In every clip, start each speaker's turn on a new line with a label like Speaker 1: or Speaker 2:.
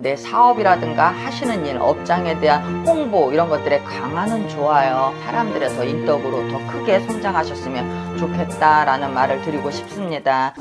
Speaker 1: 내 사업이라든가 하시는 일, 업장에 대한 홍보 이런 것들에 강하는 좋아요. 사람들의 더 인덕으로 더 크게 성장하셨으면 좋겠다라는 말을 드리고 싶습니다.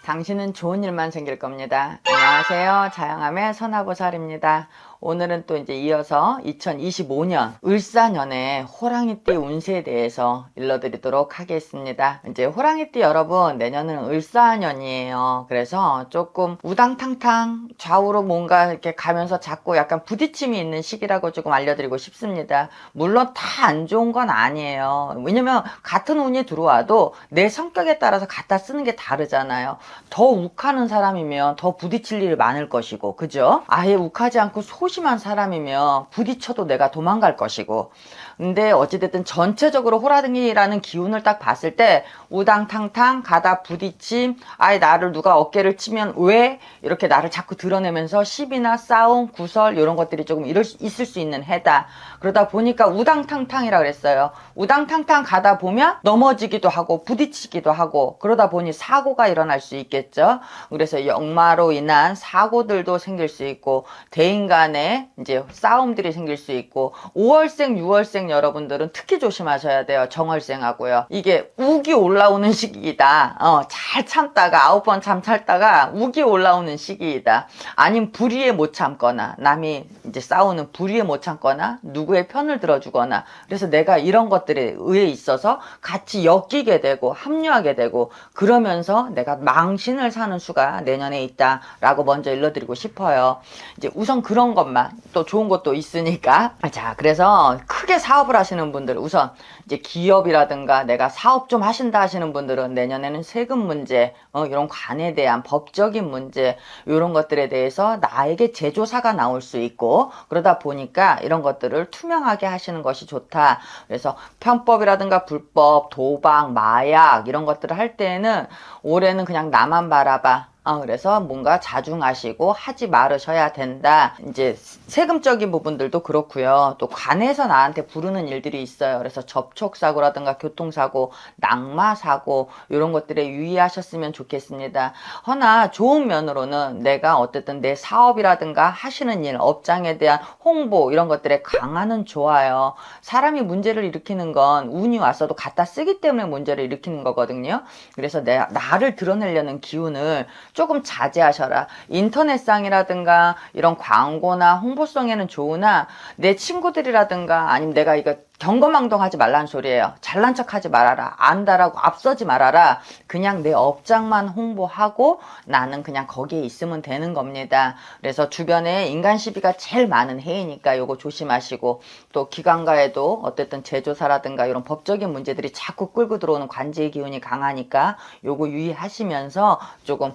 Speaker 1: 당신은 좋은 일만 생길 겁니다. 안녕하세요. 자양함의 선화보살입니다. 오늘은 또 이제 이어서 2025년 을사년의 호랑이띠 운세에 대해서 일러드리도록 하겠습니다. 이제 호랑이띠 여러분, 내년은 을사년이에요. 그래서 조금 우당탕탕 좌우로 뭔가 이렇게 가면서 자꾸 약간 부딪힘이 있는 시기라고 조금 알려드리고 싶습니다. 물론 다 안 좋은 건 아니에요. 왜냐면 같은 운이 들어와도 내 성격에 따라서 갖다 쓰는 게 다르잖아요. 더 욱하는 사람이면 더 부딪힐 일이 많을 것이고, 그죠? 아예 욱하지 않고 소심한 사람이면 부딪혀도 내가 도망갈 것이고, 근데 어찌됐든 전체적으로 호랑이라는 기운을 딱 봤을 때 우당탕탕 가다 부딪힘, 아예 나를 누가 어깨를 치면 왜 이렇게 나를 자꾸 드러내면서 시비나 싸움, 구설 이런 것들이 조금 있을 수 있는 해다. 그러다 보니까 우당탕탕이라 그랬어요. 우당탕탕 가다 보면 넘어지기도 하고 부딪히기도 하고, 그러다 보니 사고가 일어날 수 있겠죠. 그래서 역마로 인한 사고들도 생길 수 있고, 대인 간에 이제 싸움들이 생길 수 있고, 5월생 6월생 여러분들은 특히 조심하셔야 돼요. 정월생하고요. 이게 우기 올라오는 시기이다. 잘 참다가 9번 참다가 우기 올라오는 시기이다. 아니면 불의에 못 참거나, 남이 이제 싸우는 불의에 못 참거나, 누구의 편을 들어주거나, 그래서 내가 이런 것들에 의해 있어서 같이 엮이게 되고 합류하게 되고, 그러면서 내가 망신을 사는 수가 내년에 있다라고 먼저 일러드리고 싶어요. 이제 우선 그런 것만, 또 좋은 것도 있으니까. 자, 그래서 크게 사업을 하시는 분들, 우선 이제 기업이라든가 내가 사업 좀 하신다 하시는 분들은 내년에는 세금 문제, 이런 관에 대한 법적인 문제, 이런 것들에 대해서 나에게 제조사가 나올 수 있고, 그러다 보니까 이런 것들을 투명하게 하시는 것이 좋다. 그래서 편법이라든가 불법, 도박, 마약 이런 것들을 할 때에는 올해는 그냥 나만 바라봐. 그래서 뭔가 자중하시고 하지 말으셔야 된다. 이제 세금적인 부분들도 그렇고요. 또 관에서 나한테 부르는 일들이 있어요. 그래서 접촉사고라든가 교통사고, 낙마사고 이런 것들에 유의하셨으면 좋겠습니다. 허나 좋은 면으로는 내가 어쨌든 내 사업이라든가 하시는 일, 업장에 대한 홍보 이런 것들에 강하는 좋아요. 사람이 문제를 일으키는 건 운이 왔어도 갖다 쓰기 때문에 문제를 일으키는 거거든요. 그래서 나를 드러내려는 기운을 조금 자제하셔라. 인터넷상이라든가 이런 광고나 홍보성에는 좋으나 내 친구들이라든가 아니면 내가 이거 경거망동하지 말라는 소리예요. 잘난 척하지 말아라. 안다라고 앞서지 말아라. 그냥 내 업장만 홍보하고 나는 그냥 거기에 있으면 되는 겁니다. 그래서 주변에 인간 시비가 제일 많은 해이니까 요거 조심하시고, 또 기관가에도 어쨌든 제조사라든가 이런 법적인 문제들이 자꾸 끌고 들어오는 관제의 기운이 강하니까 요거 유의하시면서 조금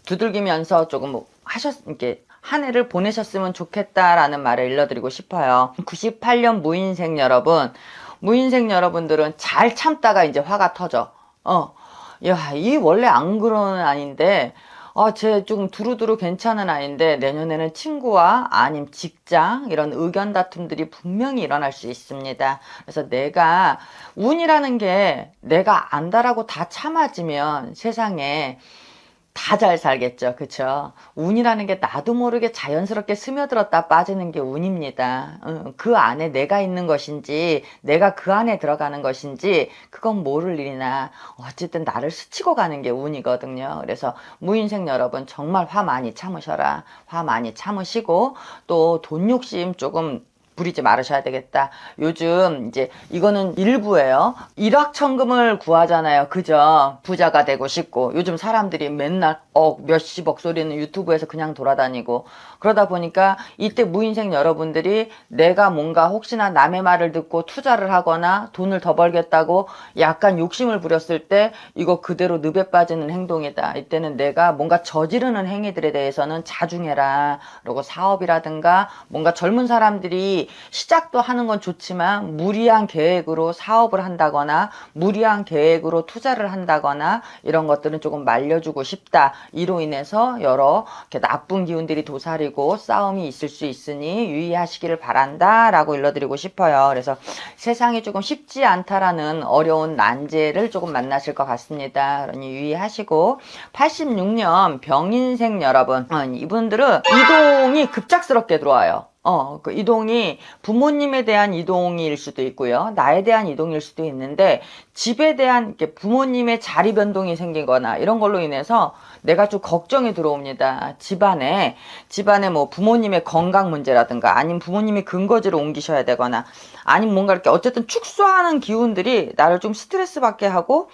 Speaker 1: 두들기면서 조금 이렇게 한 해를 보내셨으면 좋겠다라는 말을 일러드리고 싶어요. 98년 무인생 여러분, 무인생 여러분들은 잘 참다가 이제 화가 터져. 야, 이 원래 안 그러는 아닌데, 쟤 좀 두루두루 괜찮은 아이인데 내년에는 친구와 아니면 직장 이런 의견 다툼들이 분명히 일어날 수 있습니다. 그래서 내가 운이라는 게 내가 안다라고 다 참아지면 세상에 다 잘 살겠죠. 그쵸? 운이라는 게 나도 모르게 자연스럽게 스며들었다 빠지는 게 운입니다. 그 안에 내가 있는 것인지 내가 그 안에 들어가는 것인지 그건 모를 일이나 어쨌든 나를 스치고 가는 게 운이거든요. 그래서 무인생 여러분 정말 화 많이 참으셔라. 화 많이 참으시고, 또 돈 욕심 조금 부리지 말으셔야 되겠다. 요즘 이제 이거는 일부예요. 일확천금을 구하잖아요. 그죠? 부자가 되고 싶고, 요즘 사람들이 맨날 몇십억 소리는 유튜브에서 그냥 돌아다니고, 그러다 보니까 이때 무인생 여러분들이 내가 뭔가 혹시나 남의 말을 듣고 투자를 하거나 돈을 더 벌겠다고 약간 욕심을 부렸을 때 이거 그대로 늪에 빠지는 행동이다. 이때는 내가 뭔가 저지르는 행위들에 대해서는 자중해라. 그리고 사업이라든가 뭔가 젊은 사람들이 분들이 시작도 하는 건 좋지만 무리한 계획으로 사업을 한다거나 무리한 계획으로 투자를 한다거나 이런 것들은 조금 말려주고 싶다. 이로 인해서 여러 나쁜 기운들이 도사리고 싸움이 있을 수 있으니 유의하시기를 바란다 라고 일러드리고 싶어요. 그래서 세상이 조금 쉽지 않다라는 어려운 난제를 조금 만나실 것 같습니다. 그러니 유의하시고 86년 병인생 여러분, 이분들은 이동이 급작스럽게 들어와요. 그 이동이 부모님에 대한 이동일 수도 있고요. 나에 대한 이동일 수도 있는데 집에 대한 이렇게 부모님의 자리 변동이 생기거나 이런 걸로 인해서 내가 좀 걱정이 들어옵니다. 집안에 뭐 부모님의 건강 문제라든가 아니면 부모님이 근거지를 옮기셔야 되거나 아니면 뭔가 이렇게 어쨌든 축소하는 기운들이 나를 좀 스트레스 받게 하고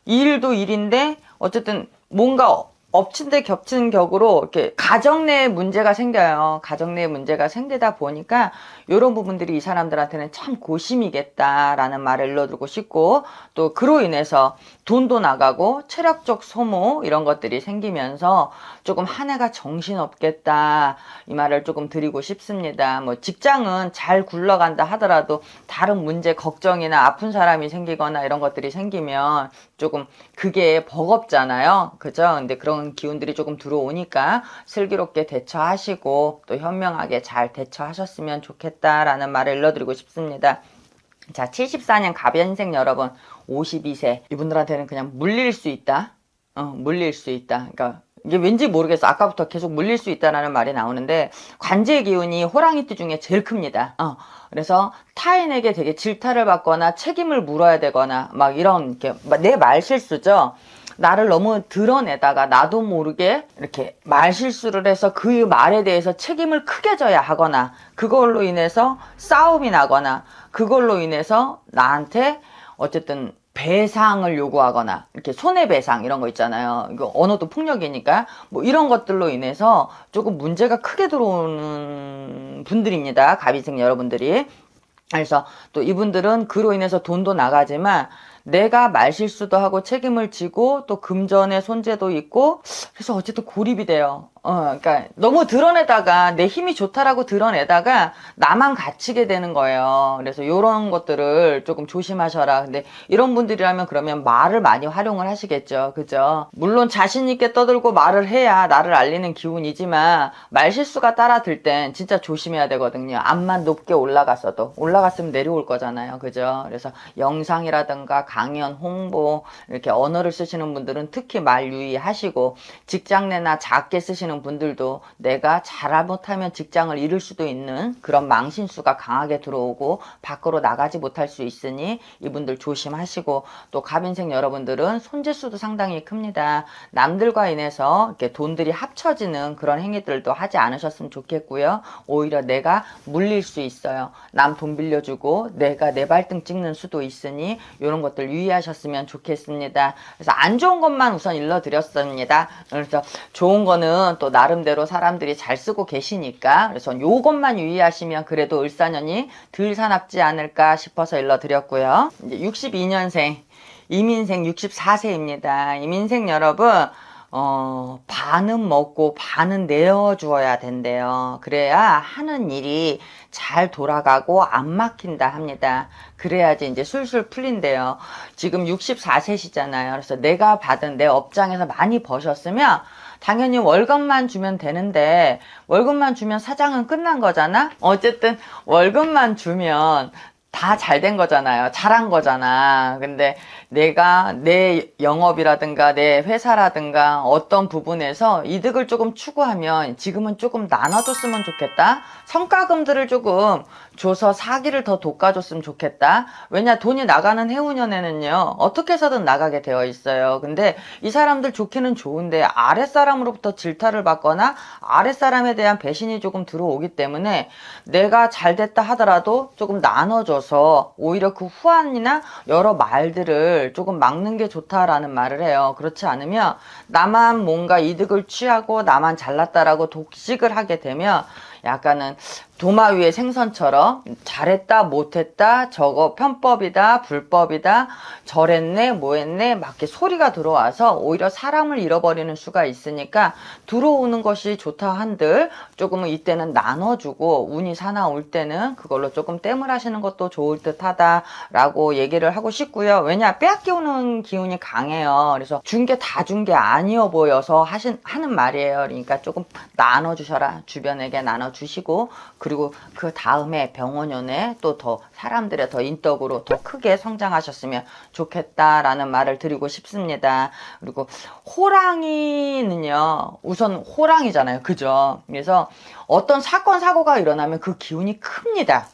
Speaker 1: 일도 일인데 어쨌든 뭔가 엎친 데 겹친 격으로 이렇게 가정 내에 문제가 생겨요. 가정 내에 문제가 생기다 보니까 이런 부분들이 이 사람들한테는 참 고심이겠다라는 말을 일러주고 싶고 또 그로 인해서 돈도 나가고 체력적 소모 이런 것들이 생기면서 조금 한 해가 정신없겠다 이 말을 조금 드리고 싶습니다. 뭐 직장은 잘 굴러간다 하더라도 다른 문제 걱정이나 아픈 사람이 생기거나 이런 것들이 생기면 조금 그게 버겁잖아요. 그죠? 근데 그런 기운들이 조금 들어오니까 슬기롭게 대처하시고 또 현명하게 잘 대처하셨으면 좋겠다라는 말을 일러드리고 싶습니다. 자, 74년 갑연생 여러분 52세 이분들한테는 그냥 물릴 수 있다. 물릴 수 있다. 그러니까 이게 왠지 모르겠어. 아까부터 계속 물릴 수 있다라는 말이 나오는데 관제의 기운이 호랑이띠 중에 제일 큽니다. 그래서 타인에게 되게 질타를 받거나 책임을 물어야 되거나 막 이런 내 말실수죠. 나를 너무 드러내다가 나도 모르게 이렇게 말실수를 해서 그 말에 대해서 책임을 크게 져야 하거나 그걸로 인해서 싸움이 나거나 그걸로 인해서 나한테 어쨌든 배상을 요구하거나 이렇게 손해배상 이런 거 있잖아요. 이거 언어도 폭력이니까 뭐 이런 것들로 인해서 조금 문제가 크게 들어오는 분들입니다. 갑인생 여러분들이. 그래서 또 이분들은 그로 인해서 돈도 나가지만 내가 말실수도 하고 책임을 지고 또 금전의 손재도 있고 그래서 어쨌든 고립이 돼요. 그러니까 너무 드러내다가 내 힘이 좋다라고 드러내다가 나만 갇히게 되는 거예요. 그래서 이런 것들을 조금 조심하셔라. 근데 이런 분들이라면 그러면 말을 많이 활용을 하시겠죠. 그죠? 물론 자신 있게 떠들고 말을 해야 나를 알리는 기운이지만 말실수가 따라들 땐 진짜 조심해야 되거든요. 암만 높게 올라갔으면 내려올 거잖아요. 그죠? 그래서 영상이라든가 강연, 홍보 이렇게 언어를 쓰시는 분들은 특히 말 유의하시고 직장 내나 작게 쓰시는 분들도 내가 잘못하면 직장을 잃을 수도 있는 그런 망신수가 강하게 들어오고 밖으로 나가지 못할 수 있으니 이분들 조심하시고 또 갑인생 여러분들은 손재수도 상당히 큽니다. 남들과 인해서 이렇게 돈들이 합쳐지는 그런 행위들도 하지 않으셨으면 좋겠고요. 오히려 내가 물릴 수 있어요. 남 돈 빌려주고 내가 내 발등 찍는 수도 있으니 이런 것들 유의하셨으면 좋겠습니다. 그래서 안 좋은 것만 우선 일러드렸습니다. 그래서 좋은 거는 또 나름대로 사람들이 잘 쓰고 계시니까 그래서 요것만 유의하시면 그래도 을사년이 덜 사납지 않을까 싶어서 일러드렸고요. 이제 62년생 이민생 64세입니다. 이민생 여러분 반은 먹고 반은 내어주어야 된대요. 그래야 하는 일이 잘 돌아가고 안 막힌다 합니다. 그래야지 이제 술술 풀린대요. 지금 64세시잖아요. 그래서 내가 받은 내 업장에서 많이 버셨으면 당연히 월급만 주면 되는데 월급만 주면 사장은 끝난 거잖아? 어쨌든 월급만 주면 다 잘 된 거잖아요. 잘한 거잖아. 근데 내가 내 영업이라든가 내 회사라든가 어떤 부분에서 이득을 조금 추구하면 지금은 조금 나눠줬으면 좋겠다. 성과금들을 조금 줘서 사기를 더 돋궈줬으면 좋겠다. 왜냐 돈이 나가는 해운년에는요. 어떻게 해서든 나가게 되어 있어요. 근데 이 사람들 좋기는 좋은데 아랫사람으로부터 질타를 받거나 아랫사람에 대한 배신이 조금 들어오기 때문에 내가 잘 됐다 하더라도 조금 나눠줘서 오히려 그 후환이나 여러 말들을 조금 막는 게 좋다라는 말을 해요. 그렇지 않으면 나만 뭔가 이득을 취하고 나만 잘났다라고 독식을 하게 되면 약간은 도마 위의 생선처럼 잘했다 못했다 저거 편법이다 불법이다 저랬네 뭐했네 막 이렇게 소리가 들어와서 오히려 사람을 잃어버리는 수가 있으니까 들어오는 것이 좋다 한들 조금은 이때는 나눠주고 운이 사나울 때는 그걸로 조금 땜을 하시는 것도 좋을 듯 하다라고 얘기를 하고 싶고요. 왜냐 빼앗겨오는 기운이 강해요. 그래서 준 게 다 준 게 아니어 보여서 하는 말이에요. 그러니까 조금 나눠주셔라. 주변에게 나눠주시고 그리고 그 다음에 병원연에 또 더 사람들의 더 인덕으로 더 크게 성장하셨으면 좋겠다라는 말을 드리고 싶습니다. 그리고 호랑이는요, 우선 호랑이잖아요. 그죠? 그래서 어떤 사건, 사고가 일어나면 그 기운이 큽니다.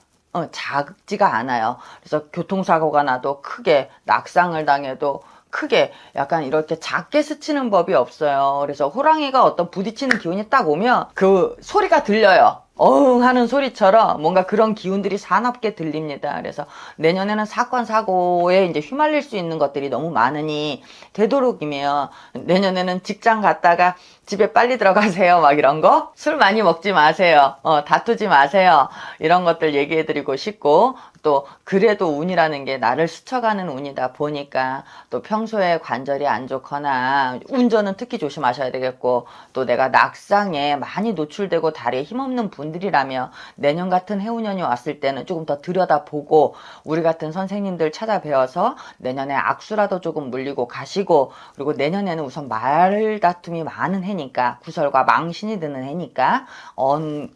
Speaker 1: 작지가 않아요. 그래서 교통사고가 나도 크게, 낙상을 당해도 크게 약간 이렇게 작게 스치는 법이 없어요. 그래서 호랑이가 어떤 부딪히는 기운이 딱 오면 그 소리가 들려요. 어흥 하는 소리처럼 뭔가 그런 기운들이 사납게 들립니다. 그래서 내년에는 사건 사고에 이제 휘말릴 수 있는 것들이 너무 많으니 되도록이면 내년에는 직장 갔다가 집에 빨리 들어가세요 막 이런 거 술 많이 먹지 마세요. 다투지 마세요. 이런 것들 얘기해 드리고 싶고 또 그래도 운이라는 게 나를 스쳐가는 운이다 보니까 또 평소에 관절이 안 좋거나 운전은 특히 조심하셔야 되겠고 또 내가 낙상에 많이 노출되고 다리에 힘없는 분들이라면 내년 같은 해운년이 왔을 때는 조금 더 들여다보고 우리 같은 선생님들 찾아뵈어서 내년에 악수라도 조금 물리고 가시고 그리고 내년에는 우선 말다툼이 많은 해니까 구설과 망신이 드는 해니까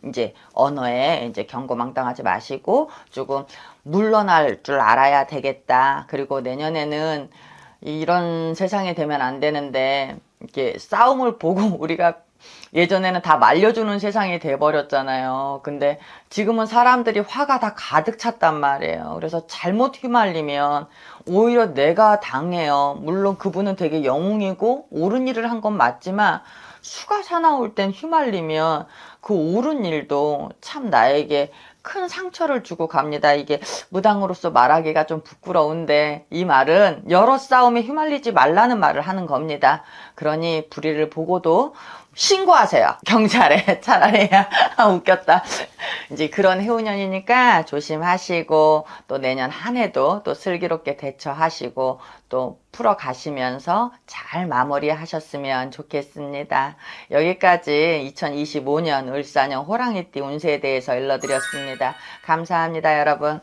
Speaker 1: 이제 언어에 이제 경고망당하지 마시고 조금 물러날 줄 알아야 되겠다. 그리고 내년에는 이런 세상이 되면 안 되는데 이렇게 싸움을 보고 우리가 예전에는 다 말려주는 세상이 돼버렸잖아요. 근데 지금은 사람들이 화가 다 가득 찼단 말이에요. 그래서 잘못 휘말리면 오히려 내가 당해요. 물론 그분은 되게 영웅이고 옳은 일을 한 건 맞지만 수가 사나울 땐 휘말리면 그 옳은 일도 참 나에게 큰 상처를 주고 갑니다. 이게 무당으로서 말하기가 좀 부끄러운데 이 말은 여러 싸움에 휘말리지 말라는 말을 하는 겁니다. 그러니 불의를 보고도 신고하세요. 경찰에. 차라리 웃겼다. 이제 그런 해운년이니까 조심하시고 또 내년 한 해도 또 슬기롭게 대처하시고 또 풀어가시면서 잘 마무리하셨으면 좋겠습니다. 여기까지 2025년 을사년 호랑이띠 운세에 대해서 일러드렸습니다. 감사합니다, 여러분.